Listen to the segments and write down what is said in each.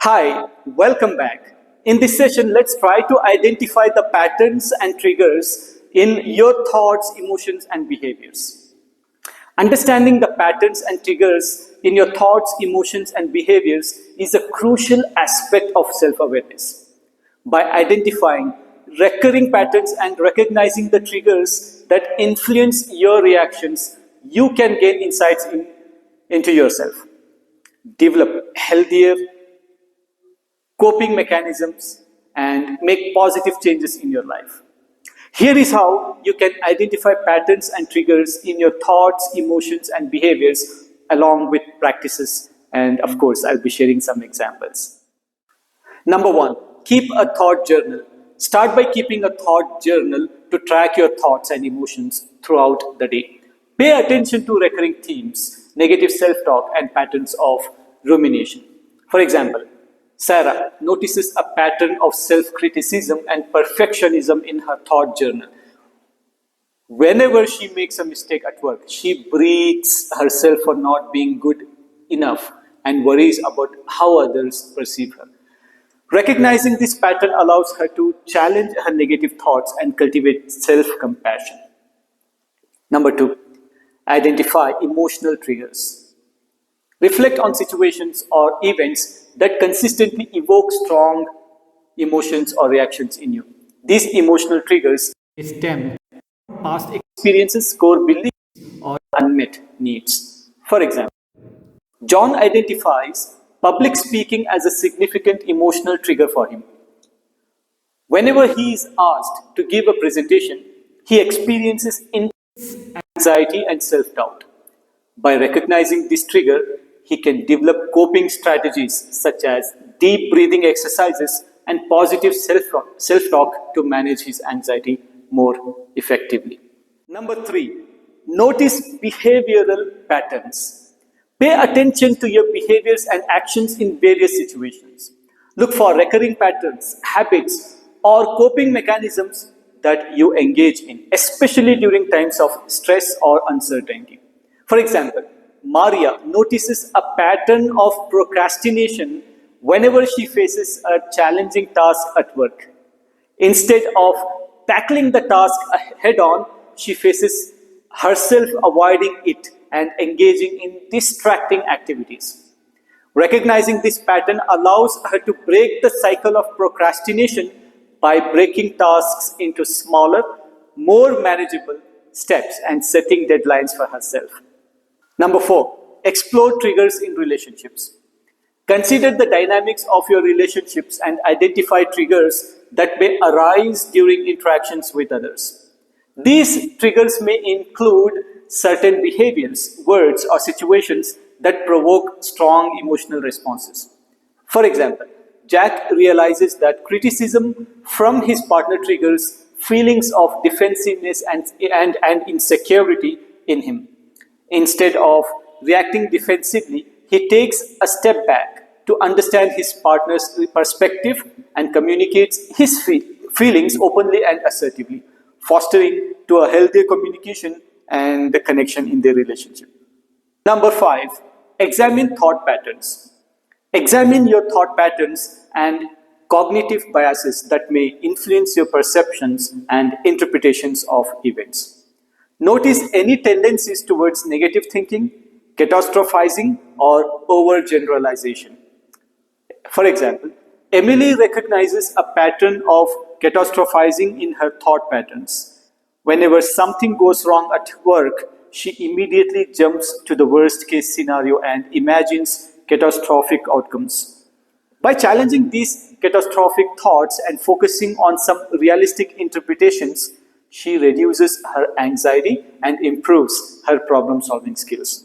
Hi, welcome back. In this session, let's try to identify the patterns and triggers in your thoughts, emotions, and behaviors. Understanding the patterns and triggers in your thoughts, emotions, and behaviors is a crucial aspect of self awareness. By identifying recurring patterns and recognizing the triggers that influence your reactions, you can gain into yourself, develop healthier coping mechanisms, and make positive changes in your life. Here is how you can identify patterns and triggers in your thoughts, emotions, and behaviors along with practices. And of course, I'll be sharing some examples. Number one, keep a thought journal. Start by keeping a thought journal to track your thoughts and emotions throughout the day. Pay attention to recurring themes, negative self talk, and patterns of rumination. For example, Sarah notices a pattern of self criticism and perfectionism in her thought journal. Whenever she makes a mistake at work, she breathes herself for not being good enough and worries about how others perceive her. Recognizing this pattern allows her to challenge her negative thoughts and cultivate self compassion. Number two, identify emotional triggers. Reflect on situations or events that consistently evoke strong emotions or reactions in you. These emotional triggers stem from past experiences, core beliefs, or unmet needs. For example, John identifies public speaking as a significant emotional trigger for him. Whenever he is asked to give a presentation, he experiences intense anxiety and self doubt. By recognizing this trigger, he can develop coping strategies such as deep breathing exercises and positive self talk to manage his anxiety more effectively. Number three, notice behavioral patterns. Pay attention to your behaviors and actions in various situations. Look for recurring patterns, habits, or coping mechanisms that you engage in, especially during times of stress or uncertainty. For example, Maria notices a pattern of procrastination whenever she faces a challenging task at work. Instead of tackling the task head on, she faces herself avoiding it and engaging in distracting activities. Recognizing this pattern allows her to break the cycle of procrastination by breaking tasks into smaller, more manageable steps and setting deadlines for herself. Number four, explore triggers in relationships. Consider the dynamics of your relationships and identify triggers that may arise during interactions with others. These triggers may include certain behaviors, words, or situations that provoke strong emotional responses. For example, Jack realizes that criticism from his partner triggers feelings of defensiveness and insecurity in him. Instead of reacting defensively, he takes a step back to understand his partner's perspective and communicates his feelings openly and assertively, fostering to a healthier communication and the connection in their relationship. Number five, examine thought patterns. Examine your thought patterns and cognitive biases that may influence your perceptions and interpretations of events. Notice any tendencies towards negative thinking, catastrophizing, or overgeneralization. For example, Emily recognizes a pattern of catastrophizing in her thought patterns. Whenever something goes wrong at work, she immediately jumps to the worst case scenario and imagines catastrophic outcomes. By challenging these catastrophic thoughts and focusing on some realistic interpretations, she reduces her anxiety and improves her problem solving skills.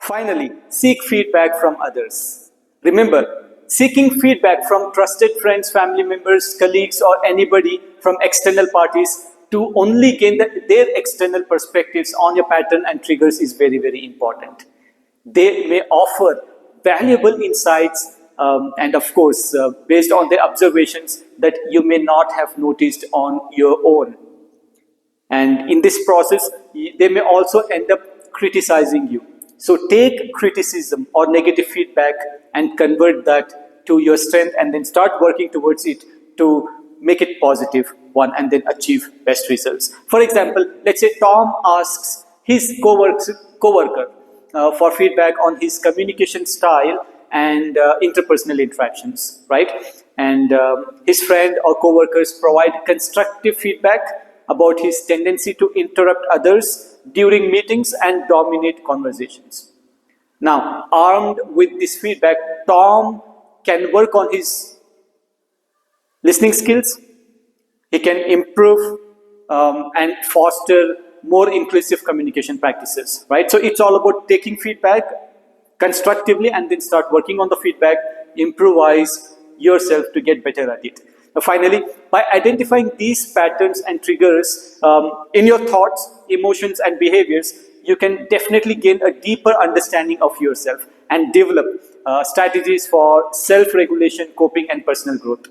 Finally, seek feedback from others. Remember, seeking feedback from trusted friends, family members, colleagues, or anybody from external parties to only gain their external perspectives on your pattern and triggers is very, very important. They may offer valuable insights and, of course, based on their observations that you may not have noticed on your own. And in this process, they may also end up criticizing you. So take criticism or negative feedback and convert that to your strength and then start working towards it to make it positive one and then achieve best results. For example, let's say Tom asks his coworker for feedback on his communication style and interpersonal interactions, right? And his friend or coworkers provide constructive feedback about his tendency to interrupt others during meetings and dominate conversations. Now, armed with this feedback, Tom can work on his listening skills. He can improve and foster more inclusive communication practices, right? So it's all about taking feedback constructively and then start working on the feedback, improvise yourself to get better at it. Finally, by identifying these patterns and triggers in your thoughts, emotions, and behaviors, you can definitely gain a deeper understanding of yourself and develop strategies for self-regulation, coping, and personal growth.